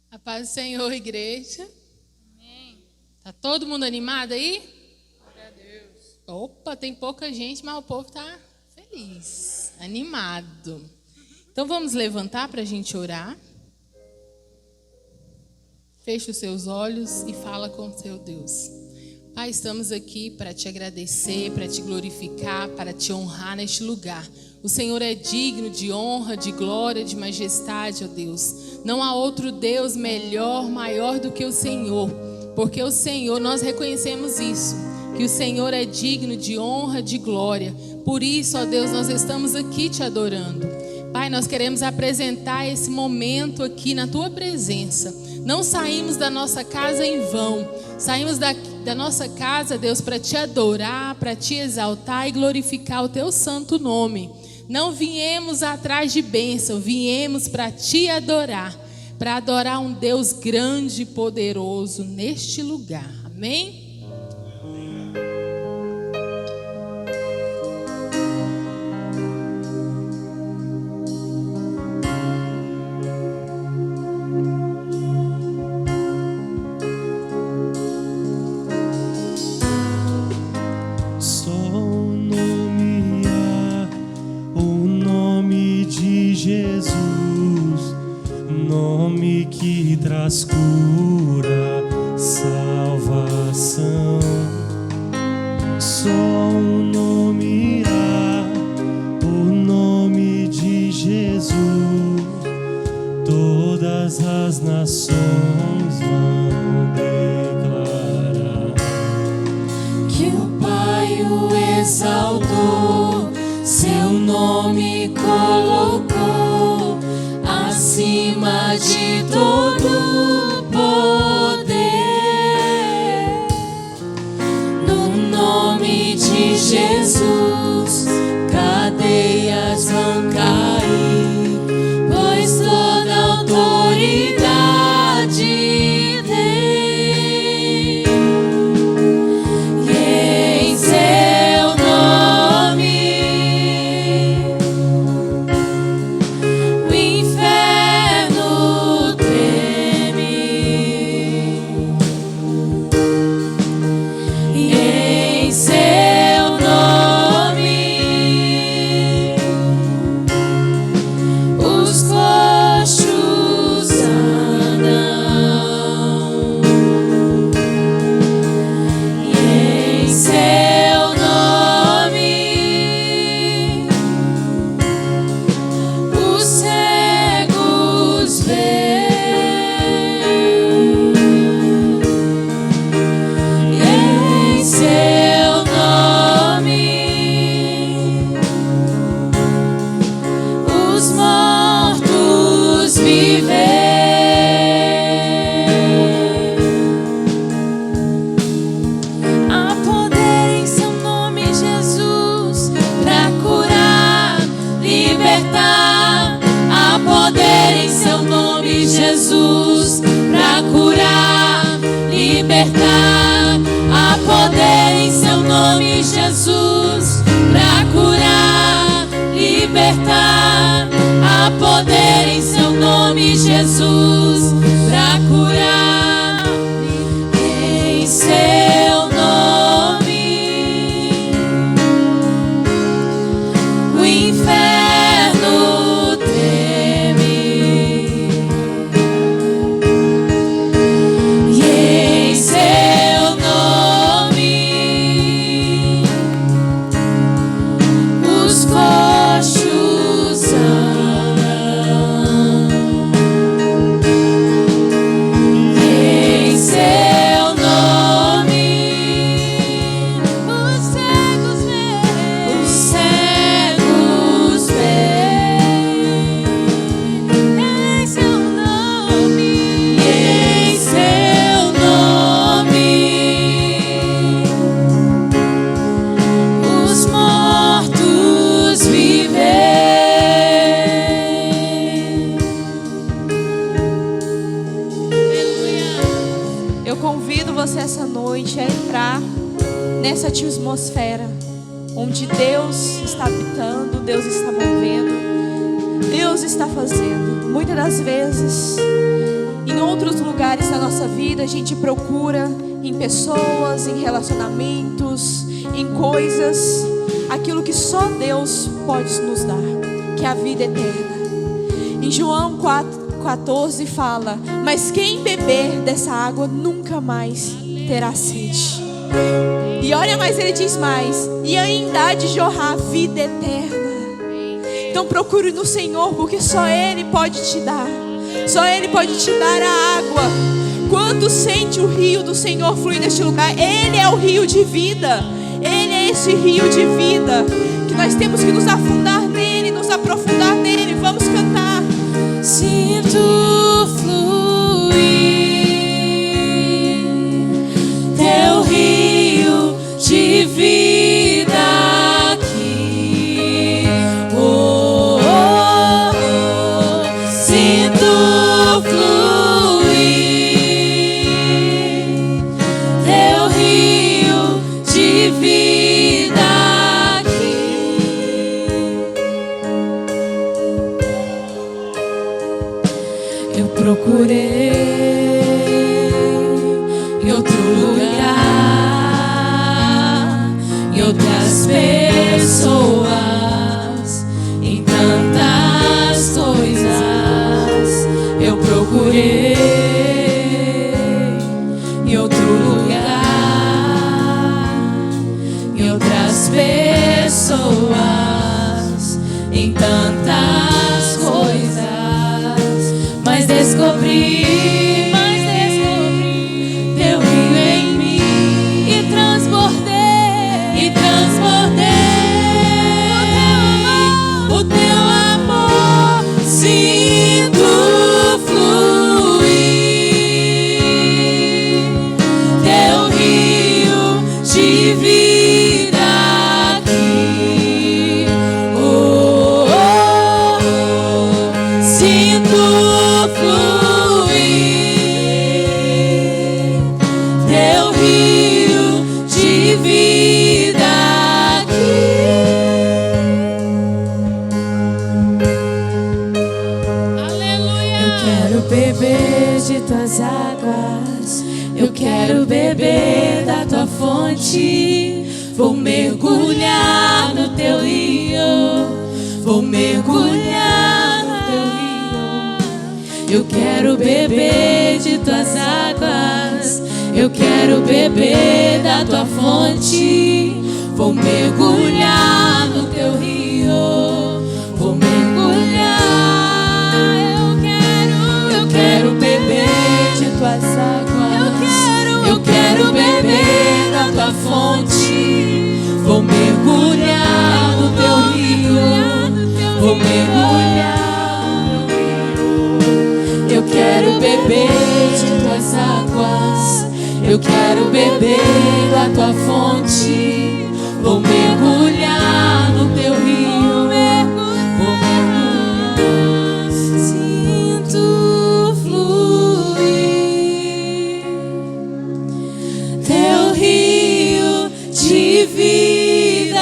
A paz do Senhor, igreja. Amém. Tá todo mundo animado aí? Glória a Deus. Opa, tem pouca gente, mas o povo tá feliz, animado. Então vamos levantar para a gente orar. Feche os seus olhos e fala com o seu Deus. Pai, estamos aqui para te agradecer, para te glorificar, para te honrar neste lugar. O Senhor é digno de honra, de glória, de majestade, ó Deus. Não há outro Deus melhor, maior do que o Senhor. Porque o Senhor, nós reconhecemos isso, que o Senhor é digno de honra, de glória. Por isso, ó Deus, nós estamos aqui te adorando. Pai, nós queremos apresentar esse momento aqui na tua presença. Não saímos da nossa casa em vão. Saímos da nossa casa, Deus, para te adorar, para te exaltar e glorificar o teu santo nome. Não viemos atrás de bênção, viemos para te adorar, para adorar um Deus grande e poderoso neste lugar. Amém? Traz cura, salvação. Só um nome há, o nome de Jesus. Todas as nações vão declarar que o Pai o exaltou, seu nome colocou acima de todo poder. No nome de Jesus, cadeias vão cair, pois toda autoridade tem. E em seu nome o inferno treme. E em seu nome os coxos andam. E em seu nome os cegos veem. E em seu nome os mortos vivem. Há poder em seu nome, Jesus, para curar, libertar. Há poder em seu nome, Jesus, para curar, libertar. Há poder em seu nome, Jesus, para curar, libertar. Há poder em seu nome, Jesus, para curar. Em seu nome o inferno treme. E em seu nome os coxos andam. E em seu nome os cegos veem. Os cegos veem. Em seu nome. E em seu nome os mortos vivem. Aleluia. Eu convido você essa noite a entrar nessa atmosfera onde Deus está habitando, Deus está movendo, Deus está fazendo. Muitas das vezes, em outros outros lugares da nossa vida a gente procura em pessoas, em relacionamentos, em coisas, aquilo que só Deus pode nos dar, que é a vida eterna. Em João 4,14 fala: mas quem beber dessa água nunca mais terá sede. E olha mais, ele diz mais: e ainda há de jorrar a vida eterna. Então procure no Senhor, porque só Ele pode te dar. Só Ele pode te dar a água. Quando sente o rio do Senhor fluir neste lugar, Ele é o rio de vida. Ele é esse rio de vida que nós temos que nos afundar nele, nos aprofundar nele. Vamos cantar. Sinto fluir teu rio de vida aqui. Oh, oh, oh. Sinto fluir teu rio de vida aqui. Eu procurei em outro lugar, em outras pessoas, em tantas coisas. Eu procurei em outro lugar, em outras pessoas, em tantas coisas. Mas descobri teu rio em mim e transbordei o teu amor. Sinto fluir teu rio de vida aqui. Oh, oh, oh. Sinto fluir teu rio de vida aqui. Aleluia! Eu quero beber de tuas águas, eu quero beber da tua fonte. Vou mergulhar no teu rio, vou mergulhar no teu rio. Eu quero beber de tuas águas, eu quero beber da tua fonte. Vou mergulhar no teu rio, vou mergulhar. Eu quero beber de tuas águas, eu quero beber da tua fonte. Vou mergulhar no teu rio, vou mergulhar. Eu quero beber de tuas águas, eu quero beber da tua fonte. Vou mergulhar no teu rio, vou mergulhar. Sinto fluir teu rio de vida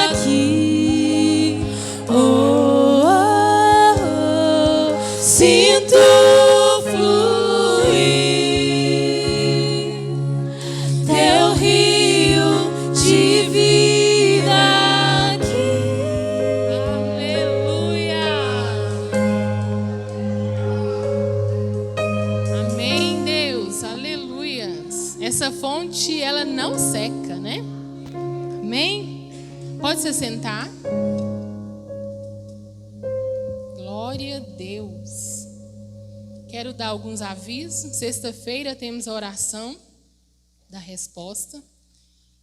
aqui. Oh, oh, oh. Sinto fluir teu rio de vida aqui. Aleluia. Amém, Deus. Aleluias. Essa fonte, ela não seca, né? Amém? Pode se sentar. Glória a Deus. Quero dar alguns avisos. Sexta-feira temos a oração da resposta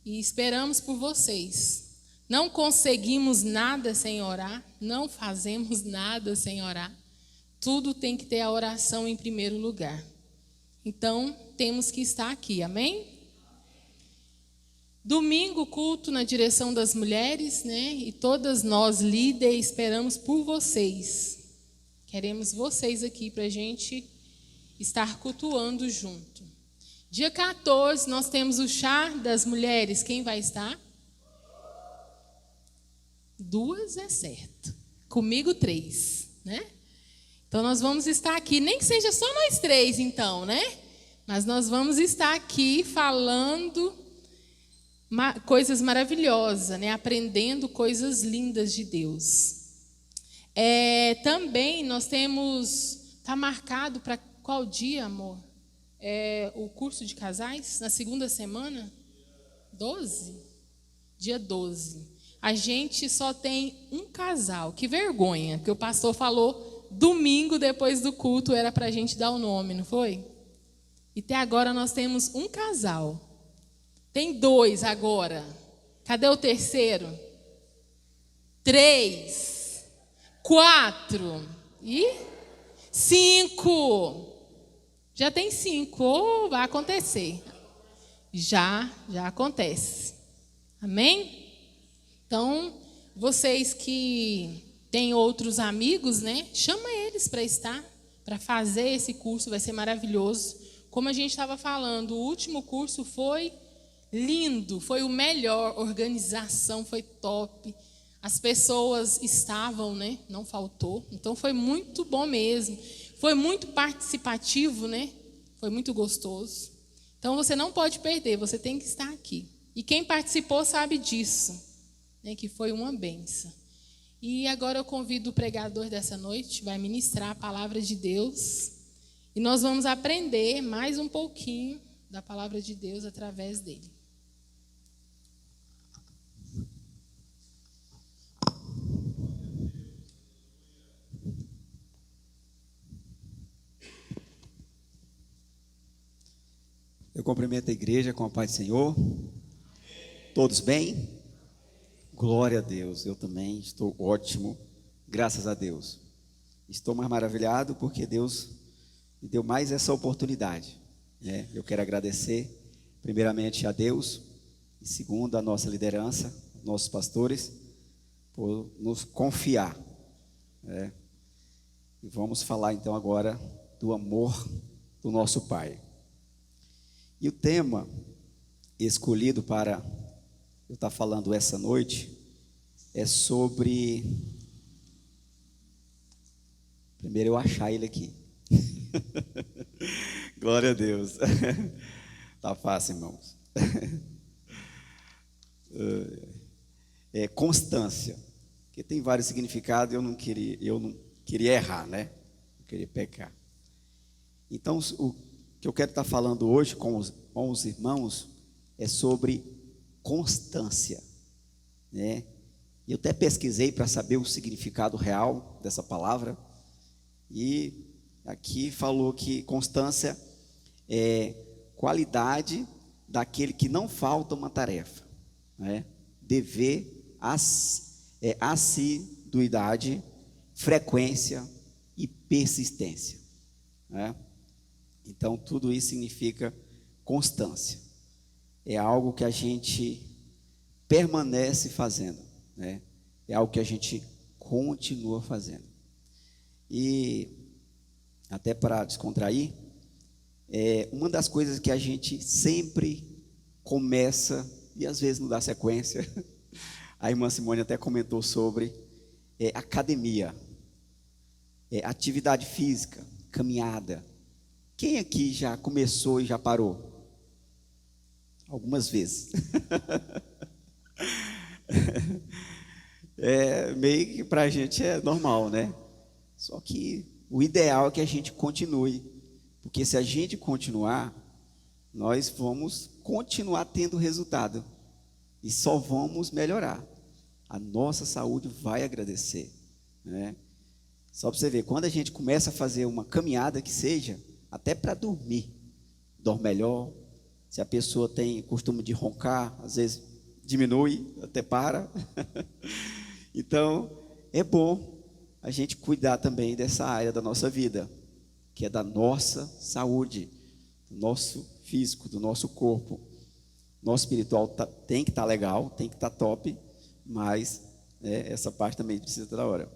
e esperamos por vocês. Não conseguimos nada sem orar, não fazemos nada sem orar. Tudo tem que ter a oração em primeiro lugar. Então, temos que estar aqui, amém? Domingo, culto na direção das mulheres, né? E todas nós, líderes, esperamos por vocês. Queremos vocês aqui para a gente estar cultuando junto. Dia 14, nós temos o chá das mulheres. Quem vai estar? 2 é certo. Comigo 3, né? Então nós vamos estar aqui, nem que seja só nós três então, né? Mas nós vamos estar aqui falando coisas maravilhosas, né? Aprendendo coisas lindas de Deus. Também nós temos, está marcado para qual dia, amor? O curso de casais, na segunda semana? 12? Dia 12. A gente só tem um casal, que vergonha, porque o pastor falou domingo depois do culto, era para a gente dar o nome, não foi? E até agora nós temos um casal. Tem 2 agora. Cadê o terceiro? 3, 4 e 5. Já tem 5. Vai acontecer. Já acontece. Amém? Então, vocês que têm outros amigos, né? Chama eles para estar, para fazer esse curso, vai ser maravilhoso. Como a gente estava falando, o último curso foi lindo, foi o melhor, organização foi top. As pessoas estavam, né? Não faltou. Então foi muito bom mesmo. Foi muito participativo, né? Foi muito gostoso. Então você não pode perder, você tem que estar aqui. E quem participou sabe disso, né? Que foi uma bênção. E agora eu convido o pregador dessa noite, vai ministrar a palavra de Deus. E nós vamos aprender mais um pouquinho da palavra de Deus através dele. Eu cumprimento a igreja com a paz do Senhor. Todos bem? Glória a Deus, eu também estou ótimo, graças a Deus. Estou mais maravilhado porque Deus me deu mais essa oportunidade, né? Eu quero agradecer primeiramente a Deus e segundo a nossa liderança, nossos pastores, por nos confiar, né? E vamos falar então agora do amor do nosso Pai. E o tema escolhido para eu estar falando essa noite é sobre... Primeiro eu achar ele aqui. Glória a Deus. Tá fácil, irmãos. Constância. Porque tem vários significados, eu não queria errar, né? Não queria pecar. Então, o que eu quero estar falando hoje com os irmãos é sobre constância, né? Eu até pesquisei para saber o significado real dessa palavra e aqui falou que constância é qualidade daquele que não falta uma tarefa, né? Dever, assiduidade, frequência e persistência, né? Então, tudo isso significa constância. É algo que a gente permanece fazendo, né? É algo que a gente continua fazendo. E, até para descontrair, uma das coisas que a gente sempre começa e às vezes não dá sequência, a irmã Simone até comentou sobre academia, atividade física, caminhada. Quem aqui já começou e já parou? Algumas vezes. Meio que para a gente é normal, né? Só que o ideal é que a gente continue. Porque se a gente continuar, nós vamos continuar tendo resultado. E só vamos melhorar. A nossa saúde vai agradecer, né? Só para você ver, quando a gente começa a fazer uma caminhada que seja, até para dormir, dorme melhor. Se a pessoa tem costume de roncar, às vezes diminui, até para. Então, é bom a gente cuidar também dessa área da nossa vida, que é da nossa saúde, do nosso físico, do nosso corpo. Nosso espiritual tem que estar legal, tem que estar top, mas essa parte também precisa estar da hora.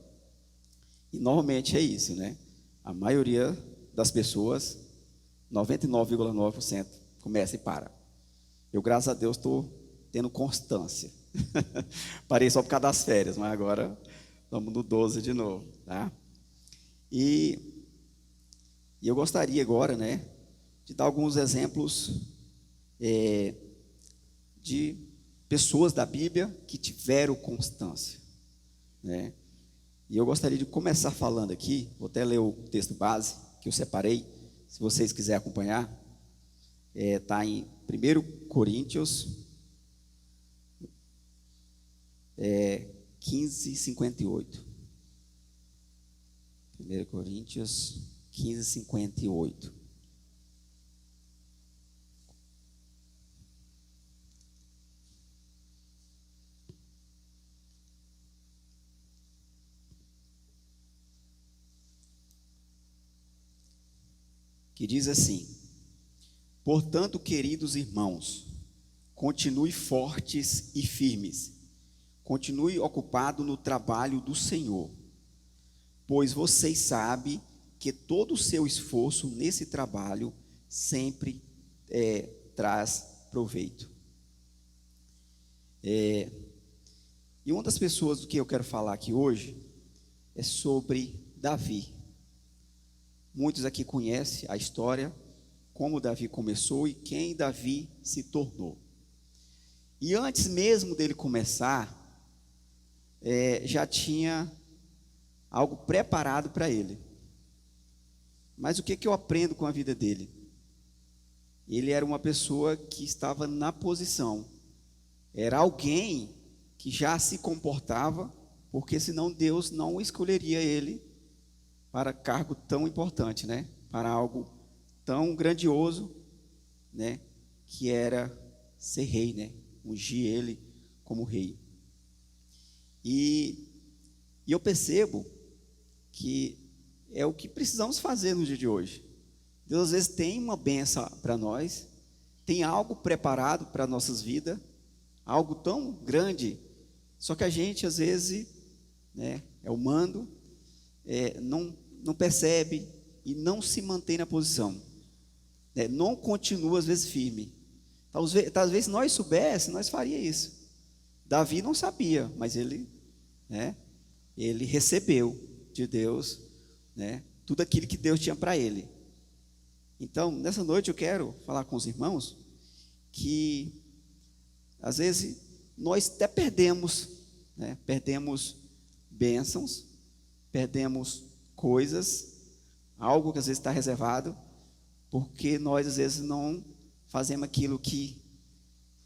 E normalmente é isso, né? A maioria das pessoas, 99,9%, começa e para. Eu, graças a Deus, estou tendo constância. Parei só por causa das férias, mas agora vamos no 12 de novo, tá? E eu gostaria agora, né, de dar alguns exemplos de pessoas da Bíblia que tiveram constância, né? E eu gostaria de começar falando aqui, vou até ler o texto base que eu separei, se vocês quiserem acompanhar, está em 1 Coríntios 15:58. 1 Coríntios 15:58. Que diz assim: portanto, queridos irmãos, continue fortes e firmes, continue ocupado no trabalho do Senhor, pois vocês sabem que todo o seu esforço nesse trabalho sempre traz proveito. E uma das pessoas do que eu quero falar aqui hoje é sobre Davi. Muitos aqui conhecem a história, como Davi começou e quem Davi se tornou. E antes mesmo dele começar, já tinha algo preparado para ele. Mas o que eu aprendo com a vida dele? Ele era uma pessoa que estava na posição. Era alguém que já se comportava, porque senão Deus não escolheria ele para cargo tão importante, né? Para algo tão grandioso, né? Que era ser rei, né? Ungir ele como rei. E eu percebo que é o que precisamos fazer no dia de hoje. Deus às vezes tem uma bênção para nós, tem algo preparado para nossas vidas, algo tão grande, só que a gente às vezes, né? É humano, não percebe e não se mantém na posição, né? Não continua às vezes firme. Talvez se nós soubéssemos, nós faríamos isso. Davi não sabia, mas ele recebeu de Deus, né, tudo aquilo que Deus tinha para ele. Então, nessa noite eu quero falar com os irmãos que às vezes nós até perdemos, né, perdemos bênçãos, perdemos coisas, algo que às vezes está reservado, porque nós às vezes não fazemos aquilo que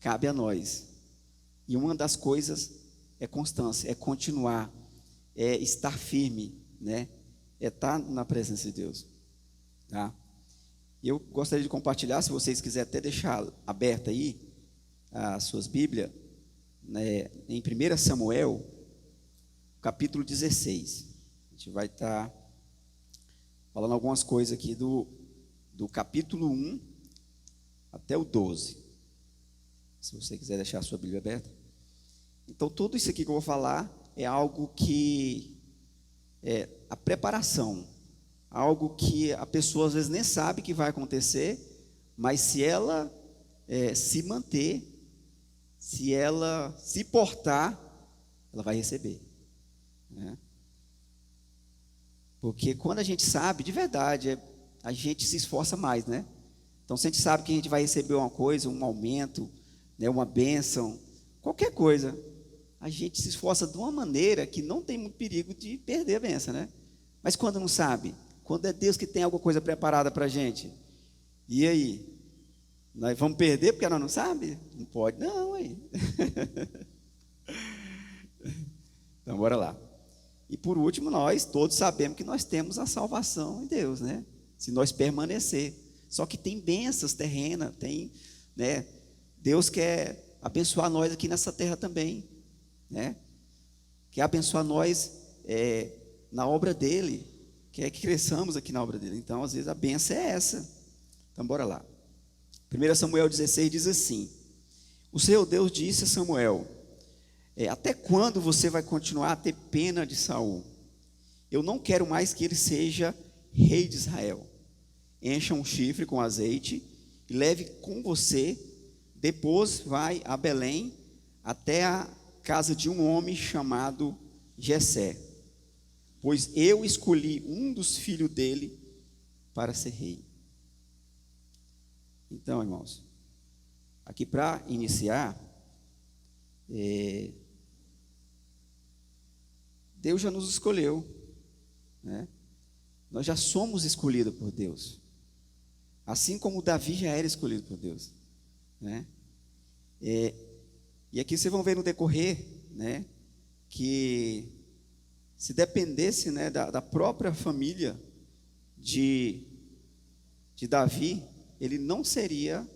cabe a nós. E uma das coisas é constância, é continuar, é estar firme, né? É estar na presença de Deus, tá? Eu gostaria de compartilhar, se vocês quiserem até deixar aberta aí as suas Bíblias, né, em 1 Samuel, capítulo 16. A gente vai estar falando algumas coisas aqui do capítulo 1 até o 12. Se você quiser deixar a sua Bíblia aberta. Então, tudo isso aqui que eu vou falar é algo que é a preparação, algo que a pessoa às vezes nem sabe que vai acontecer, mas se ela se manter, se ela se portar, ela vai receber, né? Porque quando a gente sabe, de verdade, a gente se esforça mais, né? Então, se a gente sabe que a gente vai receber uma coisa, um aumento, né, uma bênção, qualquer coisa, a gente se esforça de uma maneira que não tem muito perigo de perder a bênção, né? Mas quando não sabe, quando é Deus que tem alguma coisa preparada para a gente, e aí? Nós vamos perder porque ela não sabe? Não pode, não, aí. Então, bora lá. E por último, nós todos sabemos que nós temos a salvação em Deus, né? Se nós permanecer. Só que tem bênçãos terrenas, tem, né? Deus quer abençoar nós aqui nessa terra também, né? Quer abençoar nós na obra dele, quer que cresçamos aqui na obra dele. Então, às vezes, a bênção é essa. Então, bora lá. 1 Samuel 16 diz assim: o Senhor Deus disse a Samuel: até quando você vai continuar a ter pena de Saul? Eu não quero mais que ele seja rei de Israel. Encha um chifre com azeite e leve com você. Depois vai a Belém, até a casa de um homem chamado Jessé, pois eu escolhi um dos filhos dele para ser rei. Então, irmãos, aqui para iniciar, Deus já nos escolheu, né? Nós já somos escolhidos por Deus, assim como Davi já era escolhido por Deus, né? E aqui vocês vão ver no decorrer, né, que se dependesse, né, da própria família de Davi, ele não seria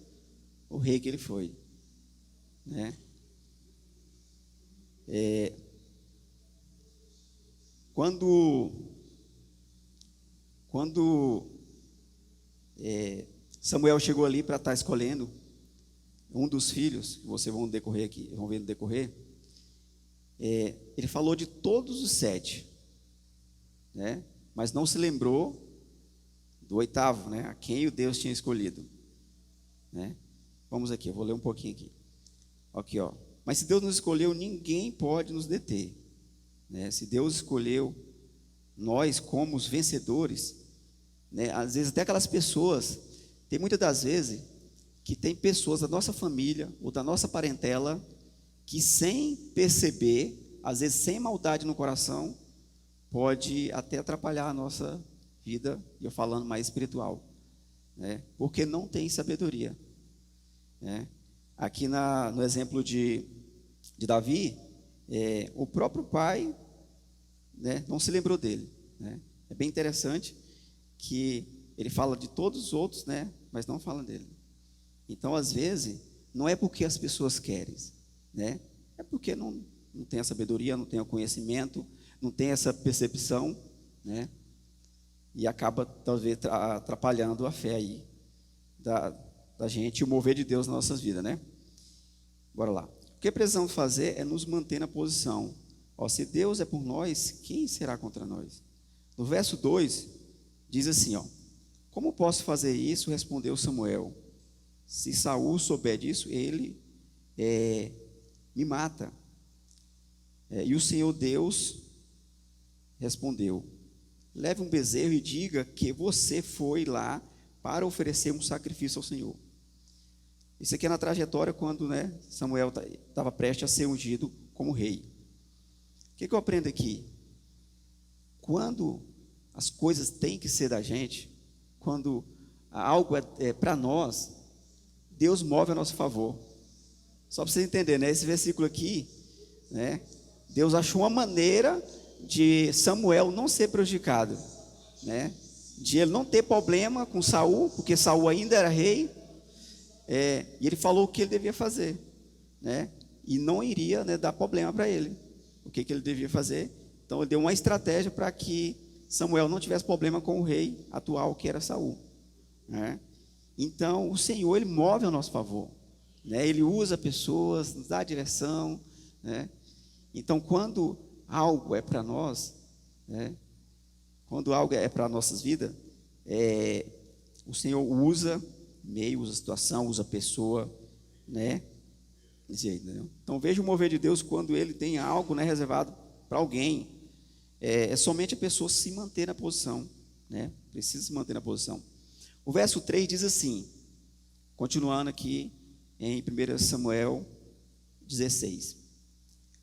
o rei que ele foi, né? Quando Samuel chegou ali para estar escolhendo um dos filhos, vocês vão decorrer aqui, vão ver no decorrer, ele falou de todos os 7, né? Mas não se lembrou do 8º, né? A quem o Deus tinha escolhido, né? Vamos aqui, eu vou ler um pouquinho aqui. Aqui, ó. Mas se Deus nos escolheu, ninguém pode nos deter, né? Se Deus escolheu nós como os vencedores, né? Às vezes até aquelas pessoas, tem muitas das vezes que tem pessoas da nossa família ou da nossa parentela que sem perceber, às vezes sem maldade no coração, pode até atrapalhar a nossa vida, e eu falando mais espiritual, né? Porque não tem sabedoria, né? Aqui no exemplo de Davi, o próprio pai, né, não se lembrou dele, né? É bem interessante que ele fala de todos os outros, né, mas não fala dele. Então, às vezes, não é porque as pessoas querem, né? É porque não tem a sabedoria, não tem o conhecimento, não tem essa percepção, né? E acaba, talvez, atrapalhando a fé aí da gente e o mover de Deus nas nossas vidas, né? Bora lá. O que precisamos fazer é nos manter na posição. Ó, se Deus é por nós, quem será contra nós? No verso 2, diz assim, ó: como posso fazer isso? Respondeu Samuel. Se Saul souber disso, ele me mata. E o Senhor Deus respondeu: leve um bezerro e diga que você foi lá para oferecer um sacrifício ao Senhor. Isso aqui é na trajetória quando, né, Samuel estava prestes a ser ungido como rei. O que eu aprendo aqui? Quando as coisas têm que ser da gente, quando algo é para nós, Deus move a nosso favor. Só para vocês entenderem, né? Esse versículo aqui, né? Deus achou uma maneira de Samuel não ser prejudicado, né? De ele não ter problema com Saul, porque Saul ainda era rei, e ele falou o que ele devia fazer, né? E não iria, né, dar problema para ele. O que ele devia fazer? Então ele deu uma estratégia para que Samuel não tivesse problema com o rei atual, que era Saul, né? Então o Senhor, ele move a nosso favor, né? Ele usa pessoas, nos dá direção, né? Então quando algo é para nós, né? Quando algo é para nossas vidas, o Senhor usa meio, usa situação, usa pessoa, né? Então veja o mover de Deus quando ele tem algo, né, reservado para alguém. É somente a pessoa se manter na posição, né? Precisa se manter na posição. O verso 3 diz assim, continuando aqui em 1 Samuel 16: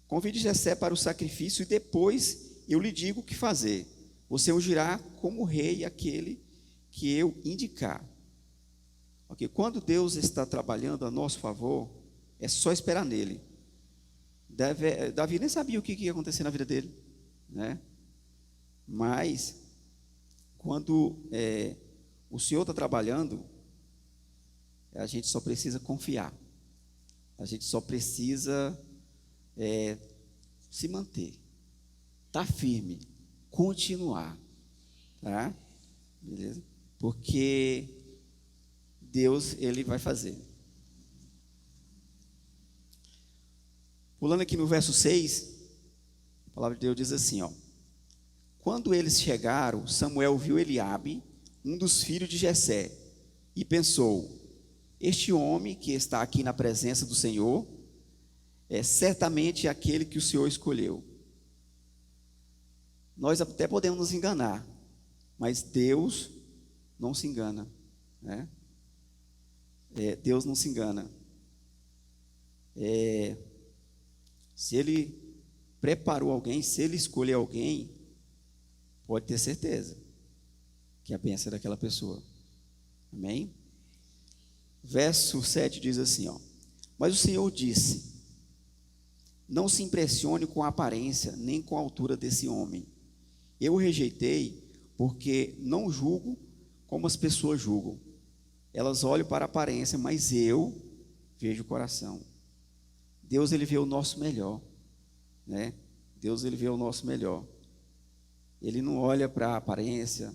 convide Jessé para o sacrifício e depois eu lhe digo o que fazer. Você ungirá como rei aquele que eu indicar. Okay? Quando Deus está trabalhando a nosso favor, é só esperar nele. Davi nem sabia o que ia acontecer na vida dele, né? Mas quando o Senhor está trabalhando, a gente só precisa confiar. A gente só precisa se manter, estar firme, continuar, tá? Beleza? Porque Deus, ele vai fazer. Pulando aqui no verso 6, a palavra de Deus diz assim, ó: quando eles chegaram, Samuel viu Eliabe, um dos filhos de Jessé, e pensou: este homem que está aqui na presença do Senhor é certamente aquele que o Senhor escolheu. nós até podemos nos enganar, mas Deus não se engana, né? Deus não se engana. Se Ele preparou alguém, se Ele escolher alguém, pode ter certeza que a bênção é daquela pessoa. Amém? Verso 7 diz assim, ó: mas o Senhor disse: não se impressione com a aparência, nem com a altura desse homem. Eu o rejeitei, porque não julgo como as pessoas julgam. Elas olham para a aparência, mas eu vejo o coração. Deus, Ele vê o nosso melhor, né? Deus, Ele vê o nosso melhor. Ele não olha para a aparência,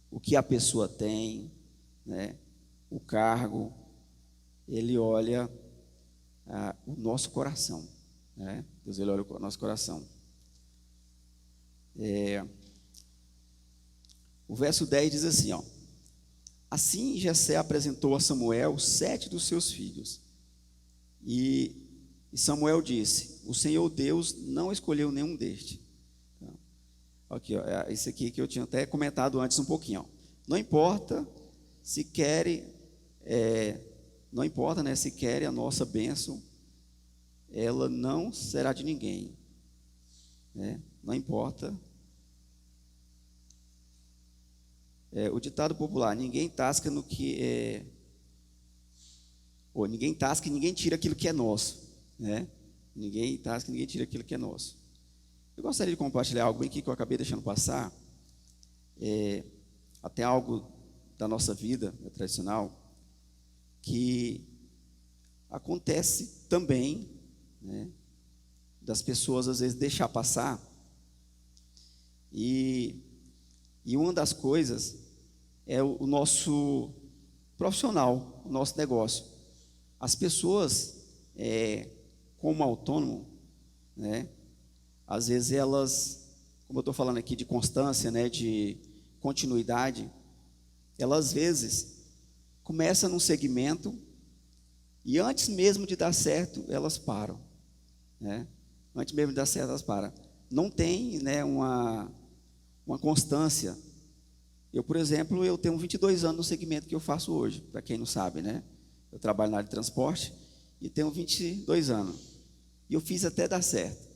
o que a pessoa tem, né? O cargo. Ele olha o nosso coração, né? Deus, Ele olha o nosso coração. O verso 10 diz assim, ó: assim Jessé apresentou a Samuel 7 dos seus filhos. E Samuel disse: o Senhor Deus não escolheu nenhum deste. Aqui, ó, isso aqui que eu tinha até comentado antes um pouquinho, ó. Não importa se querem, não importa, né, se querem a nossa bênção, ela não será de ninguém, né? Não importa. O ditado popular: ninguém tasca no que ou ninguém tasca e ninguém tira aquilo que é nosso, né? Ninguém tasca e ninguém tira aquilo que é nosso. Eu gostaria de compartilhar algo aqui que eu acabei deixando passar, até algo da nossa vida tradicional, que acontece também, né, das pessoas às vezes deixar passar, e uma das coisas é o nosso profissional, o nosso negócio. As pessoas, como autônomo, né, às vezes elas, como eu estou falando aqui de constância, né, de continuidade, elas às vezes começam num segmento e antes mesmo de dar certo, elas param, né? Antes mesmo de dar certo, elas param. Não tem, né, uma constância. Eu, por exemplo, eu tenho 22 anos no segmento que eu faço hoje, para quem não sabe, né? Eu trabalho na área de transporte e tenho 22 anos. E eu fiz até dar certo.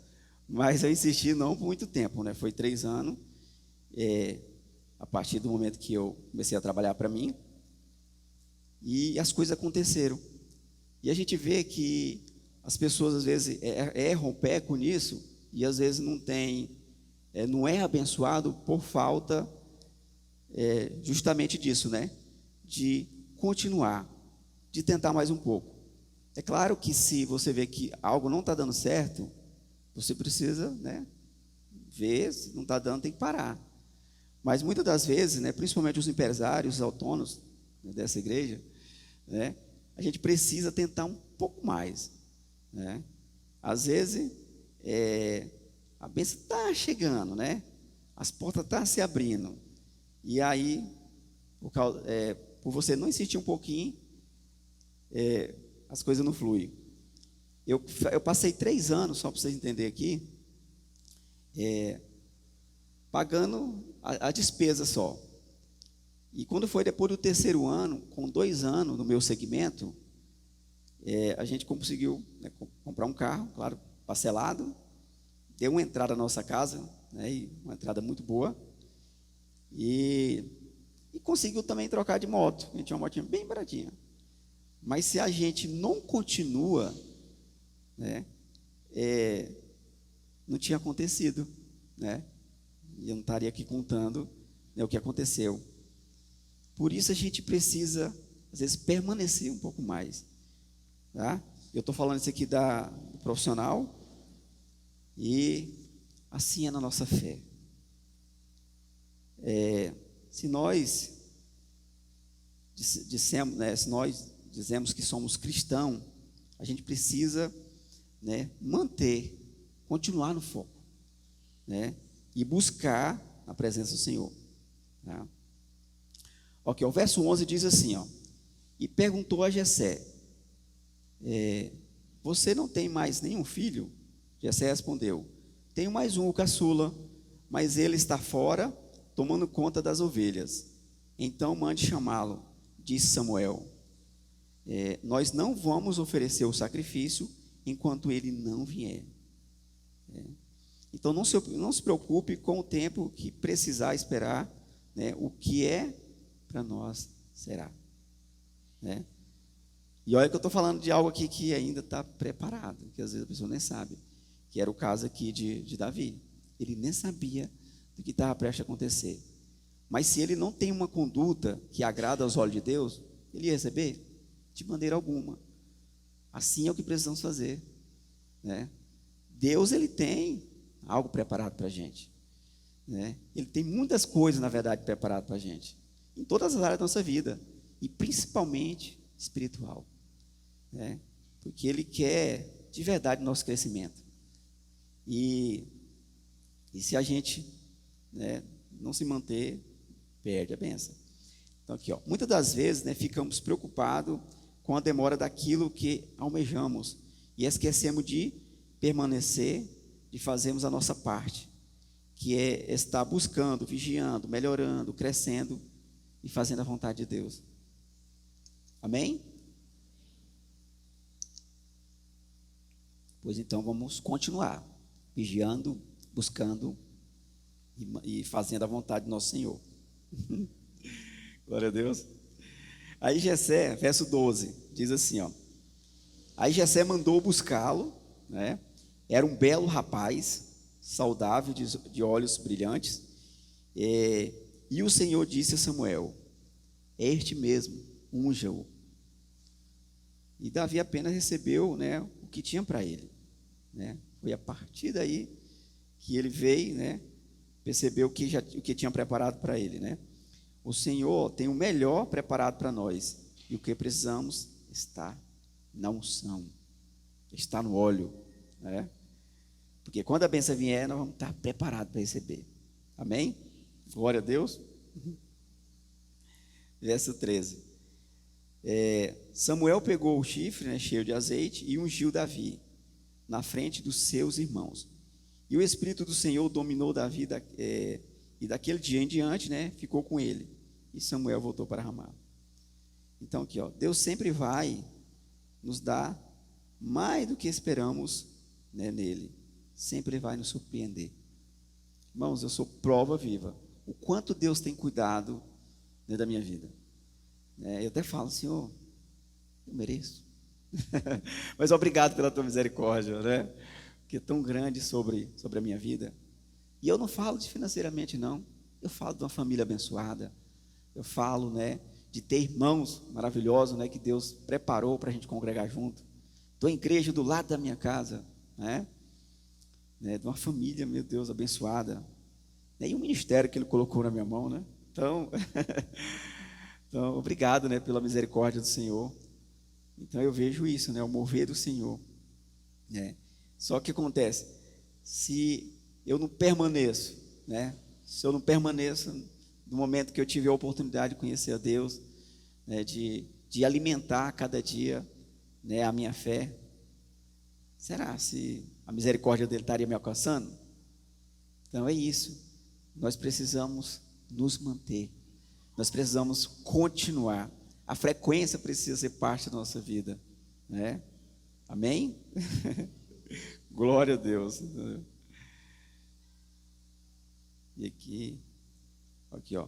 Mas eu insisti não por muito tempo, né? Foi 3 anos, a partir do momento que eu comecei a trabalhar para mim, e as coisas aconteceram. E a gente vê que as pessoas às vezes erram, pecam nisso, e às vezes não é abençoado por falta justamente disso, né? De continuar, de tentar mais um pouco. É claro que se você vê que algo não está dando certo, você precisa, né, ver, se não está dando, tem que parar. Mas muitas das vezes, né, principalmente os empresários, os autônomos, né, dessa igreja, né, a gente precisa tentar um pouco mais, né? Às vezes a bênção está chegando, né? As portas estão se abrindo. E aí, por você não insistir um pouquinho, as coisas não fluem. Eu passei 3 anos, só para vocês entenderem aqui, pagando a despesa só. E quando foi depois do 3º ano, com 2 anos no meu segmento, a gente conseguiu, né, comprar um carro, claro, parcelado, deu uma entrada na nossa casa, né, e uma entrada muito boa, e conseguiu também trocar de moto. A gente tinha uma motinha bem baratinha. Mas se a gente não continua, né, não tinha acontecido, né? E eu não estaria aqui contando, né, o que aconteceu. Por isso a gente precisa, às vezes, permanecer um pouco mais, tá? Eu estou falando isso aqui do profissional, e assim é na nossa fé. Se nós dissemos, né, se nós dizemos que somos cristãos, a gente precisa, né, continuar no foco, né, e buscar a presença do Senhor, tá? Ok, o verso 11 diz assim, ó: e perguntou a Jessé: você não tem mais nenhum filho? Jessé respondeu: tenho mais um, o caçula, mas ele está fora, tomando conta das ovelhas. Então mande chamá-lo, disse Samuel. Nós não vamos oferecer o sacrifício enquanto ele não vier. Então não se preocupe com o tempo que precisar esperar, né? O que é para nós será, né? E olha que eu estou falando de algo aqui que ainda está preparado, que às vezes a pessoa nem sabe, que era o caso aqui de Davi. Ele nem sabia do que estava prestes a acontecer. Mas se ele não tem uma conduta que agrada aos olhos de Deus, ele ia receber? De maneira alguma. Assim é o que precisamos fazer, né? Deus, ele tem algo preparado para a gente, né? Ele tem muitas coisas, na verdade, preparado para a gente, em todas as áreas da nossa vida, e principalmente espiritual, né? Porque ele quer de verdade o nosso crescimento. E se a gente, né, não se manter, perde a bênção. Então aqui, ó, muitas das vezes, né, ficamos preocupados com a demora daquilo que almejamos e esquecemos de permanecer, de fazermos a nossa parte, que é estar buscando, vigiando, melhorando, crescendo e fazendo a vontade de Deus. Amém? Pois então vamos continuar vigiando, buscando e fazendo a vontade do nosso Senhor. Glória a Deus. Aí Jessé, verso 12, diz assim, ó. Aí Jessé mandou buscá-lo, né? Era um belo rapaz, saudável, de olhos brilhantes, e o Senhor disse a Samuel: é este mesmo, unja-o. E Davi apenas recebeu, né, o que tinha para ele, né? Foi a partir daí que ele veio, né, percebeu o que tinha preparado para ele, né? O Senhor tem o melhor preparado para nós, e o que precisamos está na unção, está no óleo, né? Porque quando a bênção vier, nós vamos estar preparados para receber. Amém? Glória a Deus. Verso 13. Samuel pegou o chifre, né, cheio de azeite, e ungiu Davi na frente dos seus irmãos. E o Espírito do Senhor dominou Davi, e daquele dia em diante, né, ficou com ele. E Samuel voltou para Ramá. Então aqui, ó, Deus sempre vai nos dar mais do que esperamos, né, nele. Sempre vai nos surpreender. Irmãos, eu sou prova viva o quanto Deus tem cuidado, né, da minha vida. Eu até falo, Senhor, eu mereço. Mas obrigado pela tua misericórdia, né? Que é tão grande sobre a minha vida. E eu não falo de financeiramente, não. Eu falo de uma família abençoada. Eu falo, né, de ter irmãos maravilhosos, né, que Deus preparou para a gente congregar junto. Estou em igreja do lado da minha casa, né? De uma família, meu Deus, abençoada. E um ministério que Ele colocou na minha mão, né? Então, obrigado, né, pela misericórdia do Senhor. Então eu vejo isso, né, o mover do Senhor, né? Só que acontece, se eu não permaneço, né, se eu não permaneço no momento que eu tive a oportunidade de conhecer a Deus, né, de alimentar cada dia, né, a minha fé, será se a misericórdia dele estaria me alcançando? Então é isso, nós precisamos nos manter, nós precisamos continuar, a frequência precisa ser parte da nossa vida, né? Amém? Glória a Deus. E aqui, ó,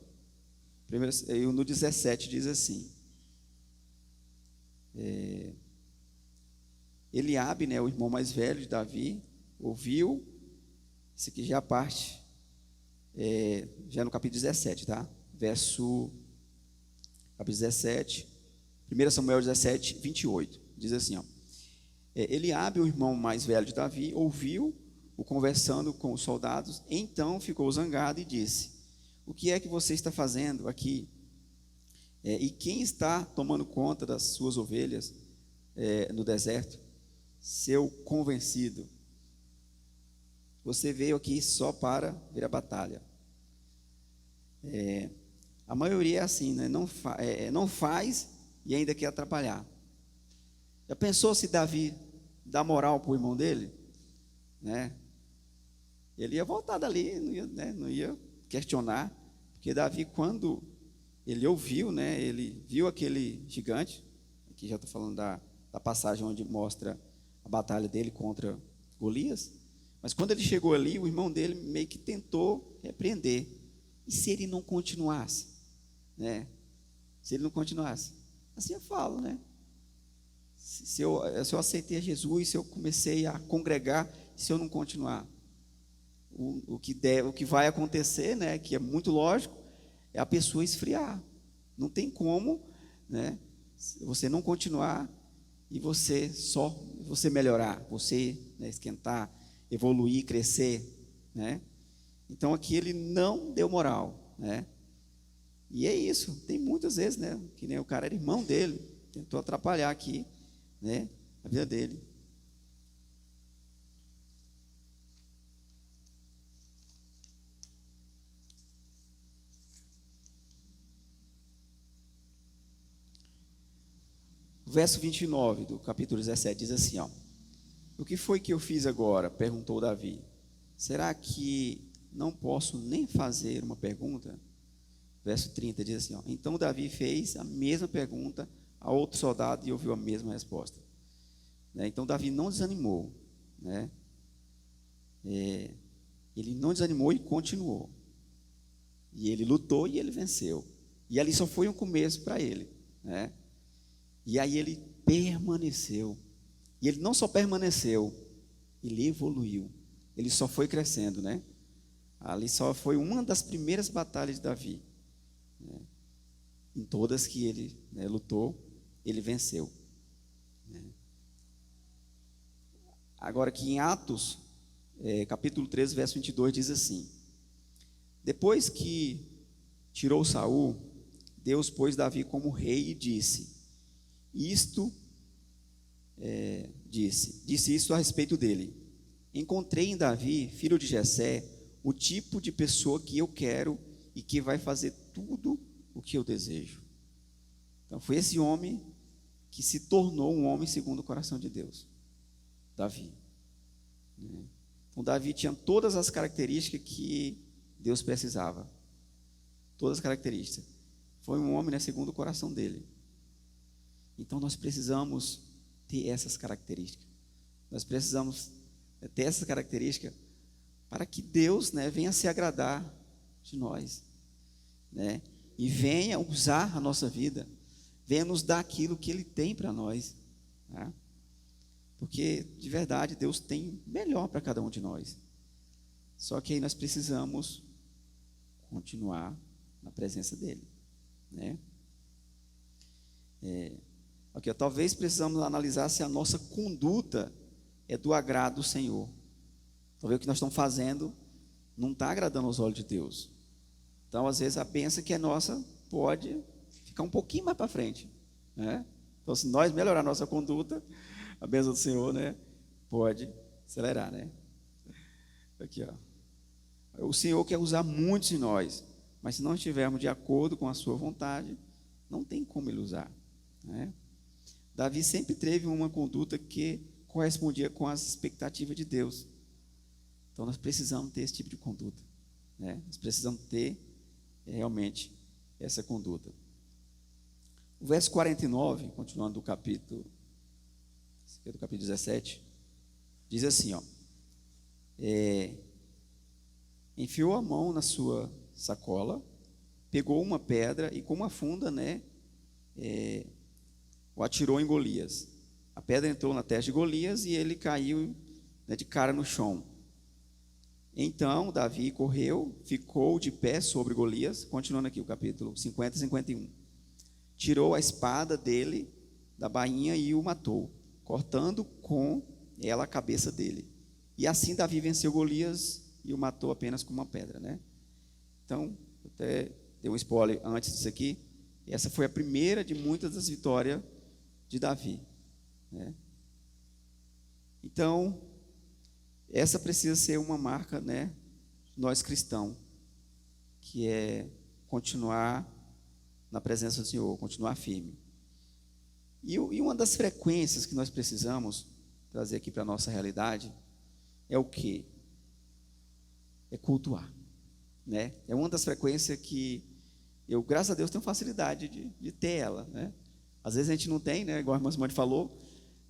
primeiro, no 17 diz assim, Eliabe, né, o irmão mais velho de Davi, ouviu, isso aqui já é a parte, já no capítulo 17, tá? Capítulo 17, 1 Samuel 17, 28, diz assim, ó, Eliabe, o irmão mais velho de Davi, ouviu-o conversando com os soldados, então ficou zangado e disse: o que é que você está fazendo aqui? E quem está tomando conta das suas ovelhas no deserto? Seu convencido, você veio aqui só para ver a batalha. A maioria é assim, né? Não faz e ainda quer atrapalhar. Já pensou se Davi dá moral para o irmão dele, né? ele ia voltar dali, não ia, né, não ia questionar, porque Davi, quando ele ouviu, né, ele viu aquele gigante, aqui já estou falando da passagem onde mostra a batalha dele contra Golias, mas quando ele chegou ali, o irmão dele meio que tentou repreender. E se ele não continuasse? Né? Se ele não continuasse? Assim eu falo, né? Se eu aceitei a Jesus, se eu comecei a congregar, se eu não continuar, o que vai acontecer, né, que é muito lógico, é a pessoa esfriar. Não tem como, né, você não continuar e você melhorar, você, né, esquentar, evoluir, crescer, né? Então aqui ele não deu moral, né? E é isso. Tem muitas vezes, né, que nem o cara era irmão dele, tentou atrapalhar aqui, né, a vida dele. O verso 29 do capítulo 17 diz assim, ó: o que foi que eu fiz agora? Perguntou Davi. Será que não posso nem fazer uma pergunta? Verso 30 diz assim, ó: então Davi fez a mesma pergunta a outro soldado e ouviu a mesma resposta. Né? Então Davi não desanimou, né? Ele não desanimou e continuou. E ele lutou e ele venceu. E ali só foi um começo para ele, né? E aí ele permaneceu. E ele não só permaneceu, ele evoluiu. Ele só foi crescendo, né? Ali só foi uma das primeiras batalhas de Davi, né? Em todas que ele, né, lutou, ele venceu, né? Agora aqui em Atos, capítulo 13, verso 22, diz assim: depois que tirou Saul, Deus pôs Davi como rei e disse isto a respeito dele: encontrei em Davi, filho de Jessé, o tipo de pessoa que eu quero e que vai fazer tudo o que eu desejo. Então foi esse homem que se tornou um homem segundo o coração de Deus, Davi, né? Então Davi tinha todas as características que Deus precisava, todas as características. Foi um homem, né, segundo o coração dele. Então nós precisamos ter essas características. Nós precisamos ter essas características para que Deus, né, venha se agradar de nós, né, e venha usar a nossa vida, venha nos dar aquilo que Ele tem para nós, né? Porque de verdade Deus tem melhor para cada um de nós. Só que aí nós precisamos continuar na presença dEle, né? Okay, talvez precisamos analisar se a nossa conduta é do agrado do Senhor. Talvez o que nós estamos fazendo não está agradando aos olhos de Deus. Então, às vezes, a bênção que é nossa pode ficar um pouquinho mais para frente, né? Então, se nós melhorar a nossa conduta, a bênção do Senhor, né, pode acelerar, né? Aqui, ó. O Senhor quer usar muitos de nós, mas se não estivermos de acordo com a sua vontade, não tem como Ele usar, né? Davi sempre teve uma conduta que correspondia com as expectativas de Deus. Então nós precisamos ter esse tipo de conduta, né? Nós precisamos ter realmente essa conduta. O verso 49, continuando do capítulo 17, diz assim, ó: enfiou a mão na sua sacola, pegou uma pedra e com uma funda, né, o atirou em Golias. A pedra entrou na testa de Golias e ele caiu, né, de cara no chão. Então Davi correu, ficou de pé sobre Golias, continuando aqui o capítulo 50 e 51. Tirou a espada dele da bainha e o matou, cortando com ela a cabeça dele. E assim Davi venceu Golias e o matou apenas com uma pedra, né? Então, até dei um spoiler antes disso aqui. Essa foi a primeira de muitas das vitórias de Davi, né? Então, essa precisa ser uma marca, né, nós cristãos, que é continuar na presença do Senhor, continuar firme. E uma das frequências que nós precisamos trazer aqui para a nossa realidade é o quê? é cultuar, né? É uma das frequências que eu, graças a Deus, tenho facilidade de ter ela, né? Às vezes a gente não tem, né? Igual a irmã Simone falou,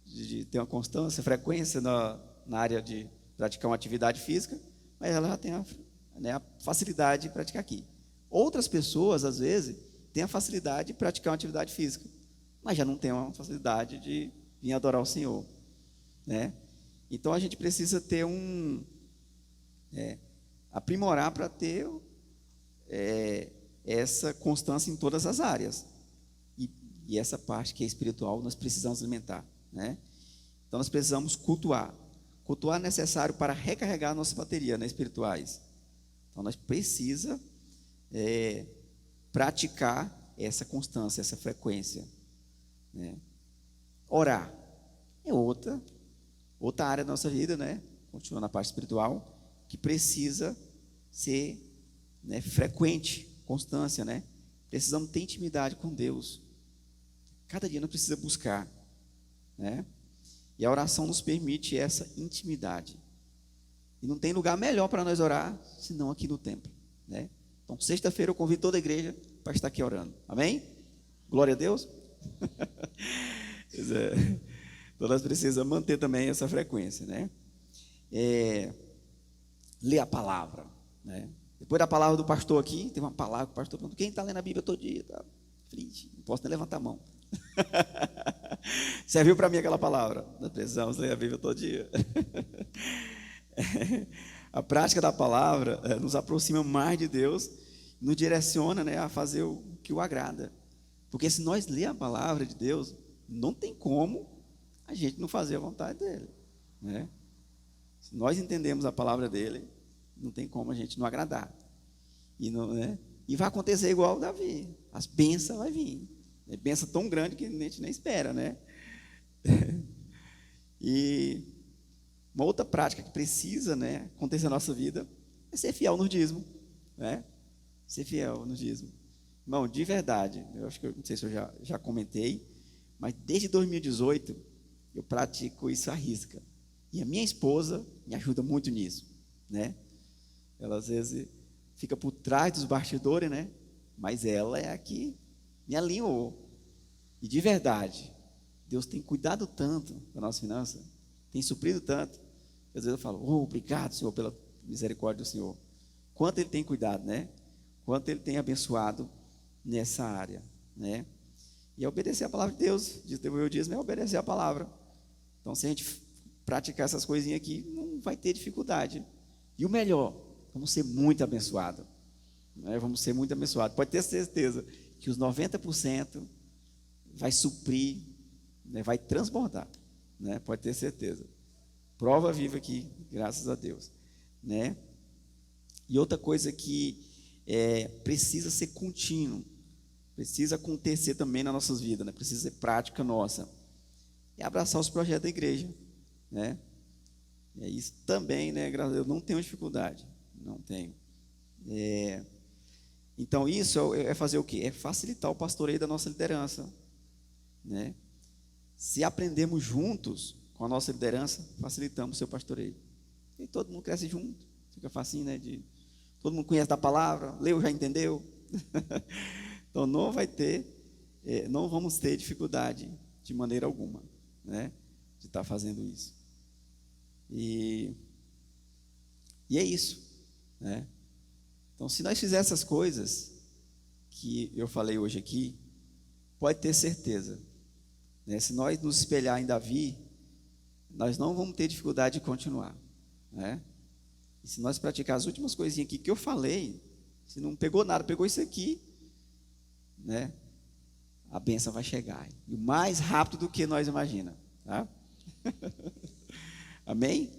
de ter uma constância, frequência na área de praticar uma atividade física, mas ela já tem a facilidade de praticar aqui. Outras pessoas, às vezes, têm a facilidade de praticar uma atividade física, mas já não tem uma facilidade de vir adorar o Senhor, né? Então a gente precisa ter aprimorar para ter essa constância em todas as áreas. E essa parte que é espiritual nós precisamos alimentar, né? Então nós precisamos cultuar. Cultuar é necessário para recarregar a nossa bateria, né, espirituais. Então nós precisamos praticar essa constância, essa frequência, né? Orar é outra área da nossa vida, né? Continua na parte espiritual, que precisa ser, né, frequente, constância, né? Precisamos ter intimidade com Deus. Cada dia nós precisamos buscar, né? E a oração nos permite essa intimidade. E não tem lugar melhor para nós orar senão aqui no templo, né? Então, sexta-feira eu convido toda a igreja para estar aqui orando. Amém? Glória a Deus. Então nós precisamos manter também essa frequência, né? Ler a palavra, né? Depois da palavra do pastor aqui, tem uma palavra que o pastor perguntou: quem está lendo a Bíblia todo dia? Tá? Não posso nem levantar a mão. Serviu para mim aquela palavra. Nós precisamos ler a Bíblia todo dia. A prática da palavra nos aproxima mais de Deus, nos direciona, né, a fazer o que o agrada. Porque se nós lermos a palavra de Deus, não tem como a gente não fazer a vontade dele, né? Se nós entendemos a palavra dele, não tem como a gente não agradar. E vai acontecer igual Davi. As bênçãos vão vir. É bênção tão grande que a gente nem espera, né? E uma outra prática que precisa, né, acontecer na nossa vida é ser fiel no dízimo, né? Ser fiel no dízimo. Irmão, de verdade, eu acho que não sei se eu já comentei, mas desde 2018 eu pratico isso à risca. E a minha esposa me ajuda muito nisso, né? Ela às vezes fica por trás dos bastidores, né? Mas ela é a que me alinhou. E de verdade, Deus tem cuidado tanto da nossa finança, tem suprido tanto, que às vezes eu falo: obrigado, Senhor, pela misericórdia do Senhor. Quanto Ele tem cuidado, né? Quanto Ele tem abençoado nessa área, né? E é obedecer a palavra de Deus. Distribuir o dízimo é obedecer a palavra. Então, se a gente praticar essas coisinhas aqui, não vai ter dificuldade. E o melhor, vamos ser muito abençoados, né? Vamos ser muito abençoados. Pode ter certeza que os 90% vai suprir, né? Vai transbordar, né? Pode ter certeza. Prova viva aqui, graças a Deus, né? E outra coisa que precisa ser contínuo, precisa acontecer também nas nossas vidas, né? Precisa ser prática nossa, é abraçar os projetos da igreja, né? É isso também, né? Graças a Deus, não tenho dificuldade, não tenho. Então isso é fazer o quê? É facilitar o pastoreio da nossa liderança, né? Se aprendemos juntos com a nossa liderança, facilitamos o seu pastoreio. E todo mundo cresce junto, fica facinho, né? Todo mundo conhece da palavra, leu, já entendeu. Então não vamos ter dificuldade de maneira alguma, né, de estar fazendo isso. E é isso, né? Então, se nós fizermos essas coisas que eu falei hoje aqui, pode ter certeza, né? Se nós nos espelhar em Davi, nós não vamos ter dificuldade de continuar, né? E se nós praticar as últimas coisinhas aqui que eu falei, se não pegou nada, pegou isso aqui, né, a bênção vai chegar, e o mais rápido do que nós imaginamos, tá? Amém?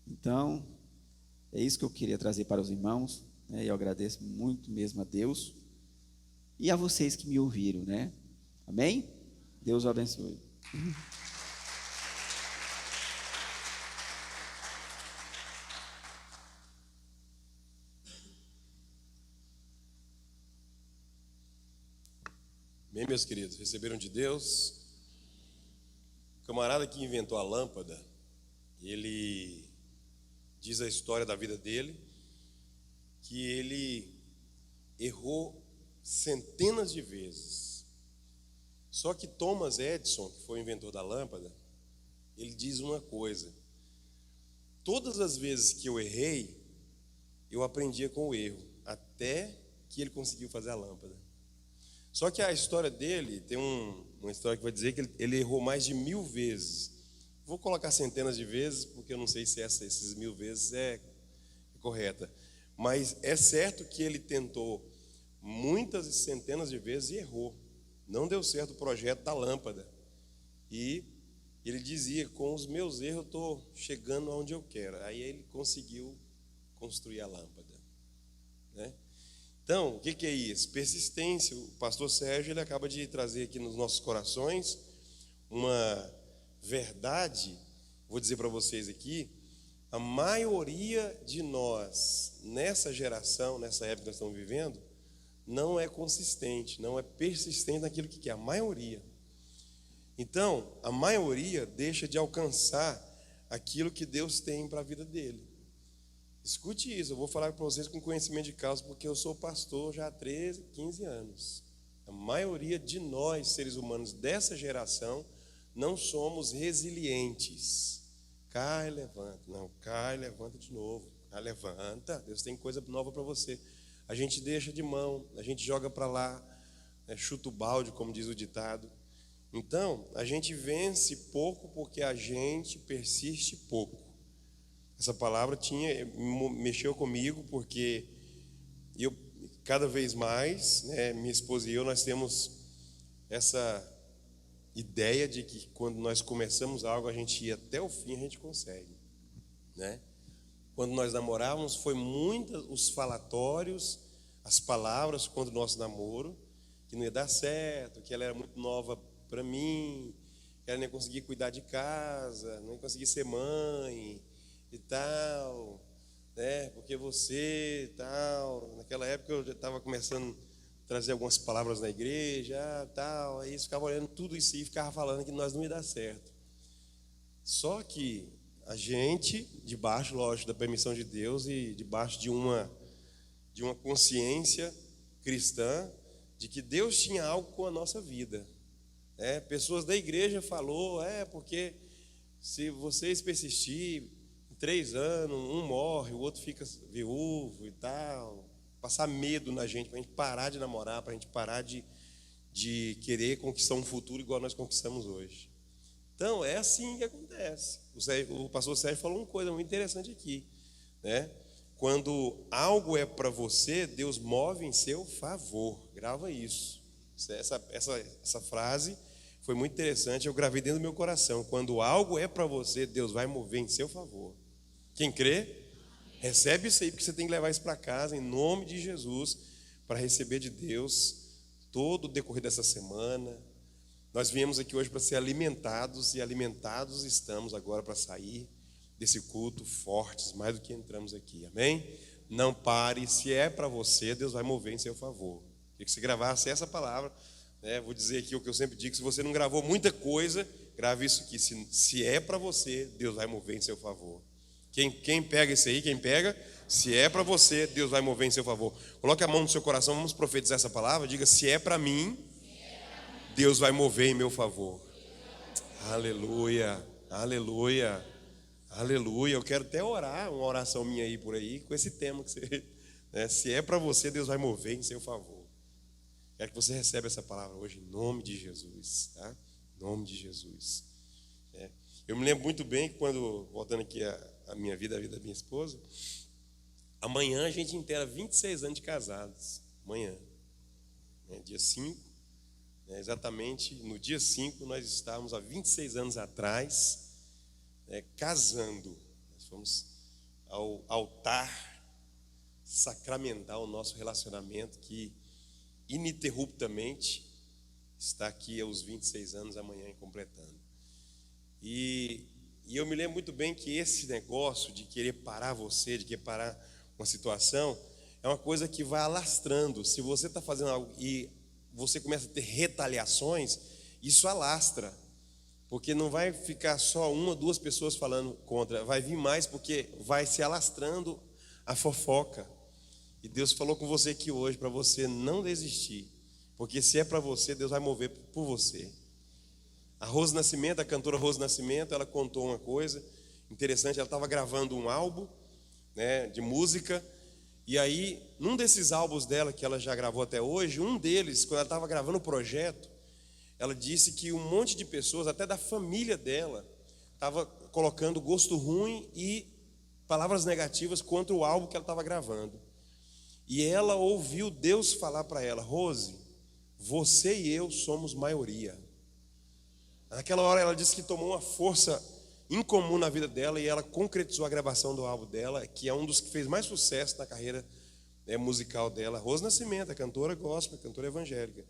Então, é isso que eu queria trazer para os irmãos, né? E eu agradeço muito mesmo a Deus e a vocês que me ouviram, né? Amém? Deus o abençoe. Bem, meus queridos, receberam de Deus? O camarada que inventou a lâmpada, ele diz a história da vida dele, que ele errou centenas de vezes. Só que Thomas Edison, que foi o inventor da lâmpada, ele diz uma coisa: todas as vezes que eu errei, eu aprendia com o erro, até que ele conseguiu fazer a lâmpada. Só que a história dele tem uma história que vai dizer que ele errou mais de 1000 vezes. Vou colocar centenas de vezes, porque eu não sei se esses 1000 vezes é correta. Mas é certo que ele tentou muitas e centenas de vezes e errou. Não deu certo o projeto da lâmpada. E ele dizia: com os meus erros eu estou chegando aonde eu quero. Aí ele conseguiu construir a lâmpada, né? Então, o que é isso? Persistência. O pastor Sérgio, ele acaba de trazer aqui nos nossos corações uma verdade. Vou dizer para vocês aqui: a maioria de nós, nessa geração, nessa época que nós estamos vivendo, não é consistente, não é persistente naquilo que quer. A maioria. Então, a maioria deixa de alcançar aquilo que Deus tem para a vida dele. Escute isso, eu vou falar para vocês com conhecimento de causa, porque eu sou pastor já há 13, 15 anos. A maioria de nós, seres humanos dessa geração, não somos resilientes. Cai, levanta. Não, cai, levanta de novo. Cai, levanta. Deus tem coisa nova para você. A gente deixa de mão, a gente joga para lá, chuta o balde, como diz o ditado. Então, a gente vence pouco porque a gente persiste pouco. Essa palavra mexeu comigo, porque eu, cada vez mais, minha esposa e eu, nós temos essa ideia de que quando nós começamos algo, a gente ia até o fim, a gente consegue, né? Quando nós namorávamos, foi muitos os falatórios, as palavras contra o nosso namoro, que não ia dar certo, que ela era muito nova para mim, que ela não ia conseguir cuidar de casa, não ia conseguir ser mãe e tal, né? Porque você e tal. Naquela época eu já estava começando a trazer algumas palavras na igreja, tal, aí eles ficavam olhando tudo isso e ficava falando que nós não ia dar certo. Só que a gente, debaixo, lógico, da permissão de Deus e debaixo de uma consciência cristã de que Deus tinha algo com a nossa vida. Pessoas da igreja falou, porque se vocês persistirem, 3 anos, um morre, o outro fica viúvo e tal. Passar medo na gente, para a gente parar de namorar, para a gente parar de querer conquistar um futuro igual nós conquistamos hoje. Então, é assim que acontece. O pastor Sérgio falou uma coisa muito interessante aqui, né? Quando algo é para você, Deus move em seu favor. Grava isso. Essa frase foi muito interessante, eu gravei dentro do meu coração. Quando algo é para você, Deus vai mover em seu favor. Quem crê, recebe isso aí, porque você tem que levar isso para casa, em nome de Jesus, para receber de Deus todo o decorrer dessa semana. Nós viemos aqui hoje para ser alimentados, e alimentados estamos agora para sair desse culto fortes, mais do que entramos aqui, amém? Não pare, se é para você, Deus vai mover em seu favor. Queria que você gravasse essa palavra, né? Vou dizer aqui o que eu sempre digo: se você não gravou muita coisa, grave isso aqui. Se é para você, Deus vai mover em seu favor. Quem pega isso aí, quem pega, se é para você, Deus vai mover em seu favor. Coloque a mão no seu coração, vamos profetizar essa palavra. Diga: se é para mim, Deus vai mover em meu favor. Aleluia, aleluia, aleluia. Eu quero até orar uma oração minha aí por aí, com esse tema que você, né? Se é para você, Deus vai mover em seu favor. Quero que você receba essa palavra hoje, em nome de Jesus, tá? Em nome de Jesus. Eu me lembro muito bem que quando, voltando aqui a minha vida, a vida da minha esposa, amanhã a gente inteira 26 anos de casados. Amanhã, dia 5, exatamente no dia 5, nós estávamos há 26 anos atrás, casando. Nós fomos ao altar sacramentar o nosso relacionamento, que ininterruptamente está aqui aos 26 anos amanhã completando. E eu me lembro muito bem que esse negócio de querer parar você, de querer parar uma situação, é uma coisa que vai alastrando. Se você está fazendo algo e você começa a ter retaliações, isso alastra. Porque não vai ficar só uma ou duas pessoas falando contra, vai vir mais, porque vai se alastrando a fofoca. E Deus falou com você aqui hoje para você não desistir, porque se é para você, Deus vai mover por você. A Rose Nascimento, a cantora Rose Nascimento, ela contou uma coisa interessante. Ela estava gravando um álbum, né, de música, e aí num desses álbuns dela que ela já gravou até hoje, um deles, quando ela estava gravando o projeto, ela disse que um monte de pessoas, até da família dela, estava colocando gosto ruim e palavras negativas contra o álbum que ela estava gravando. E ela ouviu Deus falar para ela: Rose, você e eu somos maioria. Naquela hora ela disse que tomou uma força incomum na vida dela e ela concretizou a gravação do álbum dela, que é um dos que fez mais sucesso na carreira musical dela. Rose Nascimento, a cantora gospel, a cantora evangélica.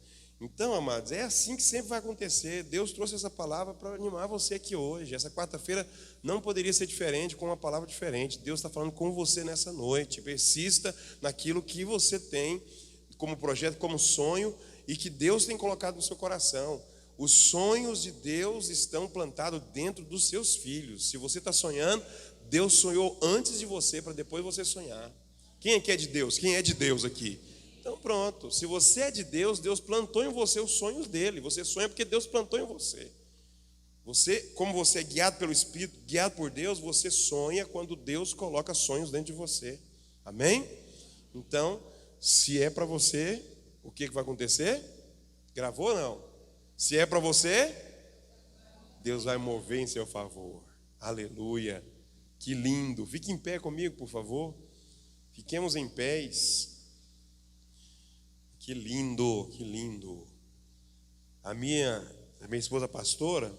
Então, amados, é assim que sempre vai acontecer. Deus trouxe essa palavra para animar você aqui hoje. Essa quarta-feira não poderia ser diferente, com uma palavra diferente. Deus está falando com você nessa noite. Persista naquilo que você tem como projeto, como sonho, e que Deus tem colocado no seu coração. Os sonhos de Deus estão plantados dentro dos seus filhos. Se você está sonhando, Deus sonhou antes de você, para depois você sonhar. Quem é que é de Deus? Quem é de Deus aqui? Então pronto, se você é de Deus, Deus plantou em você os sonhos dele. Você sonha porque Deus plantou em você. Você, como você é guiado pelo Espírito, guiado por Deus, você sonha quando Deus coloca sonhos dentro de você. Amém? Então, se é para você, o que vai acontecer? Gravou ou não? Se é para você, Deus vai mover em seu favor. Aleluia. Que lindo. Fique em pé comigo, por favor. Fiquemos em pés. Que lindo, que lindo. A minha esposa pastora,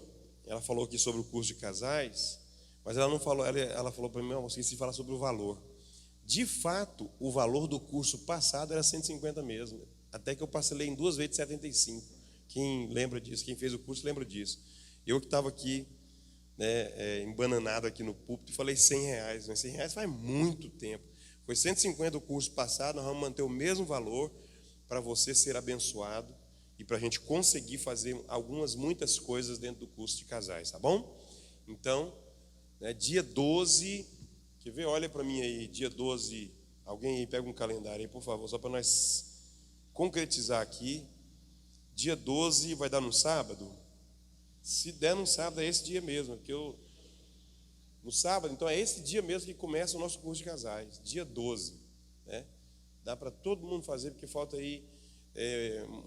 ela falou aqui sobre o curso de casais, mas ela não falou, ela falou para mim: eu esqueci de falar sobre o valor. De fato, o valor do curso passado era 150 mesmo, até que eu parcelei em 2 vezes de 75. Quem lembra disso, quem fez o curso lembra disso. Eu que estava aqui, né, embananado aqui no púlpito, falei R$100, mas R$100 faz muito tempo. Foi 150 o curso passado, nós vamos manter o mesmo valor para você ser abençoado e para a gente conseguir fazer muitas coisas dentro do curso de casais, tá bom? Então, né, dia 12, quer ver? Olha para mim aí, dia 12, alguém aí pega um calendário aí, por favor, só para nós concretizar aqui. Dia 12 vai dar no sábado? Se der no sábado, é esse dia mesmo, porque no sábado, então é esse dia mesmo que começa o nosso curso de casais, dia 12, né? Dá para todo mundo fazer, porque falta aí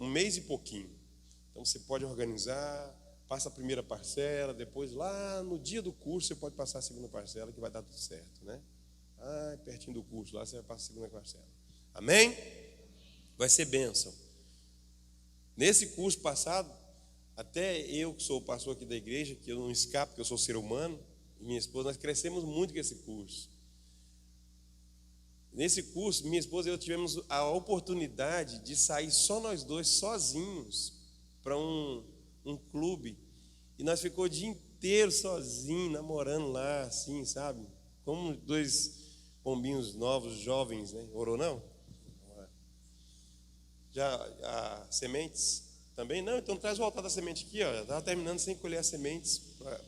1 mês e pouquinho. Então você pode organizar, passa a primeira parcela, depois lá no dia do curso você pode passar a segunda parcela, que vai dar tudo certo, né? Pertinho do curso, lá você vai passar a segunda parcela. Amém? Vai ser bênção. Nesse curso passado, até eu que sou o pastor aqui da igreja, que eu não escapo, porque eu sou ser humano, e minha esposa, nós crescemos muito com esse curso. Nesse curso, minha esposa e eu tivemos a oportunidade de sair só nós dois, sozinhos, para um clube. E nós ficamos o dia inteiro sozinhos, namorando lá, assim, sabe? Como 2 pombinhos novos, jovens, né? Orou não? Já sementes também? Não, então traz o altar da semente aqui, ó. Já estava terminando sem colher as sementes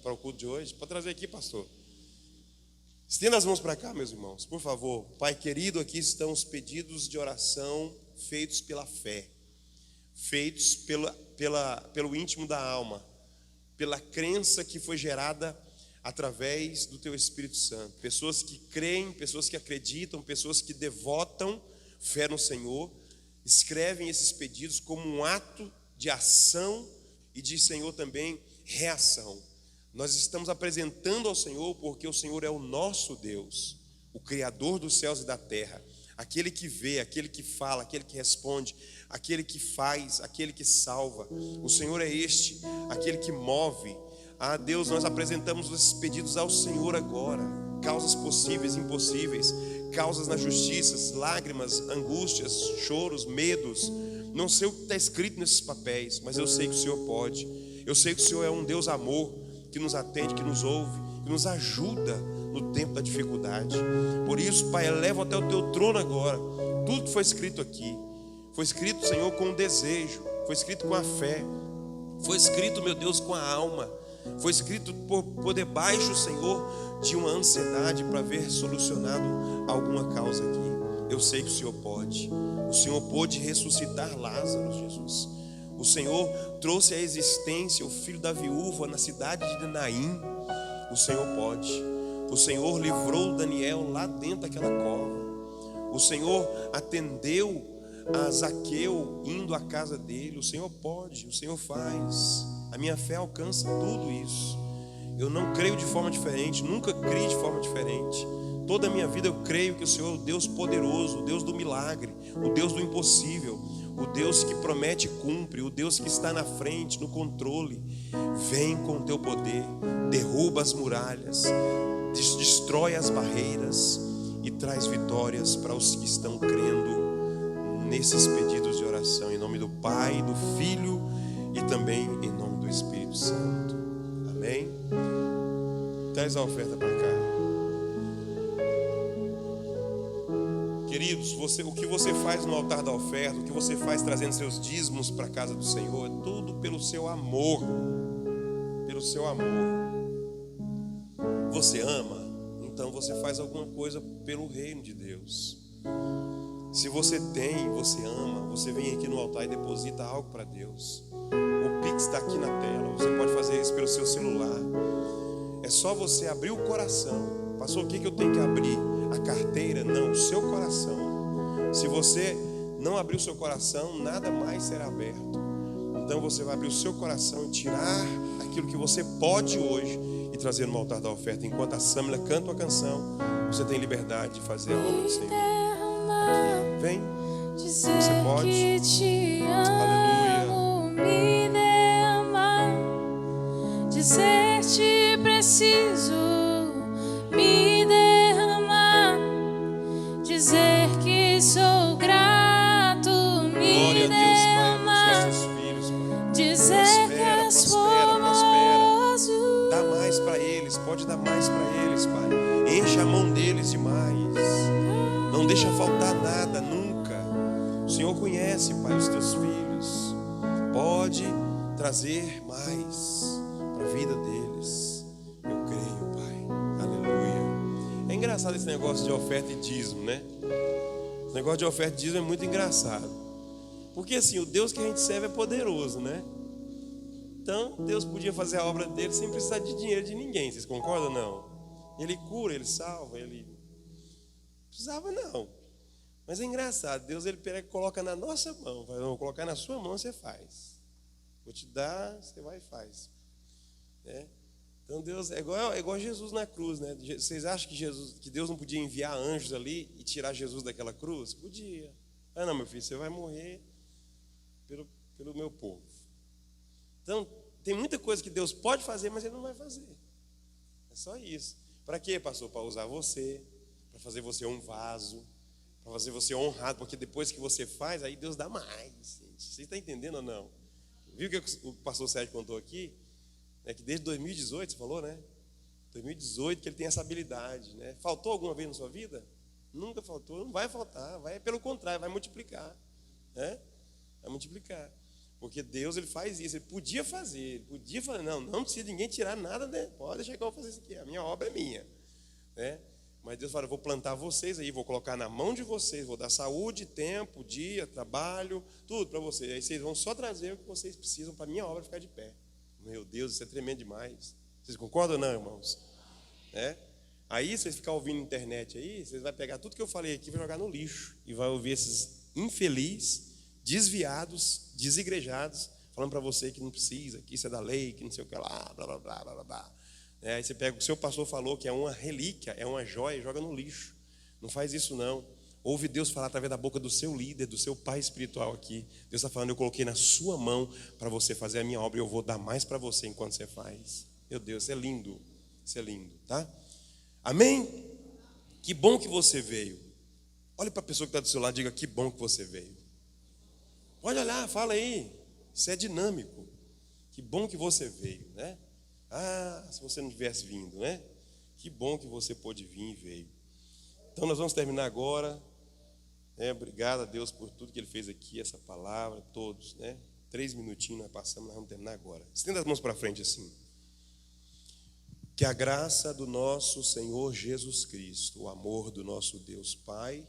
para o culto de hoje. Pode trazer aqui, pastor. Estenda as mãos para cá, meus irmãos, por favor. Pai querido, aqui estão os pedidos de oração feitos pela fé, feitos pelo íntimo da alma, pela crença que foi gerada através do Teu Espírito Santo. Pessoas que creem, pessoas que acreditam, pessoas que devotam fé no Senhor, escrevem esses pedidos como um ato de ação e de, Senhor, também reação. Nós estamos apresentando ao Senhor porque o Senhor é o nosso Deus, o Criador dos céus e da terra, aquele que vê, aquele que fala, aquele que responde, aquele que faz, aquele que salva. O Senhor é este, aquele que move. Deus, nós apresentamos esses pedidos ao Senhor agora. Causas possíveis, impossíveis, causas na justiça, lágrimas, angústias, choros, medos. Não sei o que está escrito nesses papéis, mas eu sei que o Senhor pode. Eu sei que o Senhor é um Deus amor, que nos atende, que nos ouve, que nos ajuda no tempo da dificuldade. Por isso, Pai, eleva até o Teu trono agora tudo que foi escrito aqui. Foi escrito, Senhor, com o desejo, foi escrito com a fé, foi escrito, meu Deus, com a alma. Foi escrito por debaixo, Senhor, de uma ansiedade para ver solucionado alguma causa aqui. Eu sei que o Senhor pode. O Senhor pôde ressuscitar Lázaro, Jesus. O Senhor trouxe à existência o filho da viúva na cidade de Naim. O Senhor pode. O Senhor livrou Daniel lá dentro daquela cova. O Senhor atendeu a Zaqueu indo à casa dele. O Senhor pode, o Senhor faz. A minha fé alcança tudo isso. Eu não creio de forma diferente, nunca criei de forma diferente. Toda a minha vida eu creio que o Senhor é o Deus poderoso, o Deus do milagre, o Deus do impossível, o Deus que promete e cumpre, o Deus que está na frente, no controle. Vem com o teu poder, derruba as muralhas, destrói as barreiras e traz vitórias para os que estão crendo nesses pedidos de oração, em nome do Pai, do Filho e também em nome do Espírito Santo. Amém? Traz a oferta para cá. Queridos, o que você faz no altar da oferta, o que você faz trazendo seus dízimos para a casa do Senhor, é tudo pelo seu amor. Pelo seu amor. Você ama? Então você faz alguma coisa pelo reino de Deus. Se você tem, você ama, você vem aqui no altar e deposita algo para Deus. O Pix está aqui na tela, você pode fazer isso pelo seu celular. É só você abrir o coração. Pastor, o que eu tenho que abrir? A carteira? Não, o seu coração. Se você não abrir o seu coração, nada mais será aberto. Então você vai abrir o seu coração e tirar aquilo que você pode hoje e trazer no altar da oferta. Enquanto a Samila canta uma canção, você tem liberdade de fazer a obra do Senhor. Aqui, vem. Você pode. Aleluia. Me derramar, dizer te preciso, me derramar, dizer que sou grato, me derramar, dizer que és formoso. Dá mais para eles, pode dar mais para eles, Pai. Enche a mão deles demais. Não deixa faltar nada, nunca. O Senhor conhece, Pai, os teus filhos. Pode trazer mais para a vida deles. Eu creio, Pai. Aleluia. É engraçado esse negócio de oferta e dízimo, né? Esse negócio de oferta e dízimo é muito engraçado. Porque assim, o Deus que a gente serve é poderoso, né? Então, Deus podia fazer a obra dele sem precisar de dinheiro de ninguém. Vocês concordam ou não? Ele cura, ele salva, ele... Precisava não. Mas é engraçado, Deus ele pega e coloca na nossa mão. Vai, vou colocar na sua mão, você faz. Vou te dar, você vai e faz. Né? Então Deus é igual Jesus na cruz, né? Vocês acham que Deus não podia enviar anjos ali e tirar Jesus daquela cruz? Podia. Ah, não, meu filho, você vai morrer pelo meu povo. Então, tem muita coisa que Deus pode fazer, mas Ele não vai fazer. É só isso. Para quê, pastor? Para usar você, para fazer você um vaso, para fazer você honrado, porque depois que você faz, aí Deus dá mais. Você está entendendo ou não? Viu o que o pastor Sérgio contou aqui? É que desde 2018, você falou, né? 2018 que ele tem essa habilidade, né? Faltou alguma vez na sua vida? Nunca faltou, não vai faltar, vai pelo contrário, vai multiplicar, né? Vai multiplicar. Porque Deus ele faz isso, ele podia fazer, não precisa ninguém tirar nada, né? Pode deixar que eu vou fazer isso aqui, a minha obra é minha, né? Mas Deus fala, eu vou plantar vocês aí, vou colocar na mão de vocês, vou dar saúde, tempo, dia, trabalho, tudo para vocês. Aí vocês vão só trazer o que vocês precisam para a minha obra ficar de pé. Meu Deus, isso é tremendo demais. Vocês concordam ou não, irmãos? Aí vocês ficar ouvindo na internet aí, vocês vão pegar tudo que eu falei aqui e vai jogar no lixo. E vai ouvir esses infelizes, desviados, desigrejados, falando para você que não precisa, que isso é da lei, que não sei o que lá, blá, blá, blá, blá, blá, blá. Aí você pega o que o seu pastor falou, que é uma relíquia, é uma joia, e joga no lixo. Não faz isso não. Ouve Deus falar através da boca do seu líder, do seu pai espiritual aqui. Deus está falando, eu coloquei na sua mão para você fazer a minha obra e eu vou dar mais para você enquanto você faz. Meu Deus, isso é lindo. Isso é lindo, tá? Amém? Que bom que você veio. Olha para a pessoa que está do seu lado e diga, que bom que você veio. Pode olhar, fala aí. Isso é dinâmico. Que bom que você veio, né? Ah, se você não tivesse vindo, né? Que bom que você pôde vir e veio. Então nós vamos terminar agora. Obrigado a Deus por tudo que Ele fez aqui, essa palavra, todos, né? 3 minutinhos nós passamos, nós vamos terminar agora. Estenda as mãos para frente assim. Que a graça do nosso Senhor Jesus Cristo, o amor do nosso Deus Pai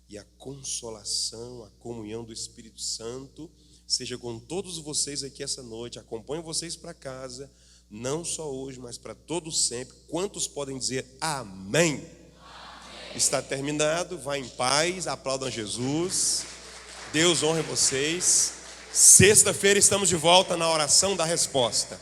e a consolação, a comunhão do Espírito Santo seja com todos vocês aqui essa noite. Acompanhe vocês para casa, não só hoje, mas para todos sempre. Quantos podem dizer amém? Amém. Está terminado, vá em paz, aplaudam Jesus. Deus honre vocês. Sexta-feira estamos de volta na oração da resposta.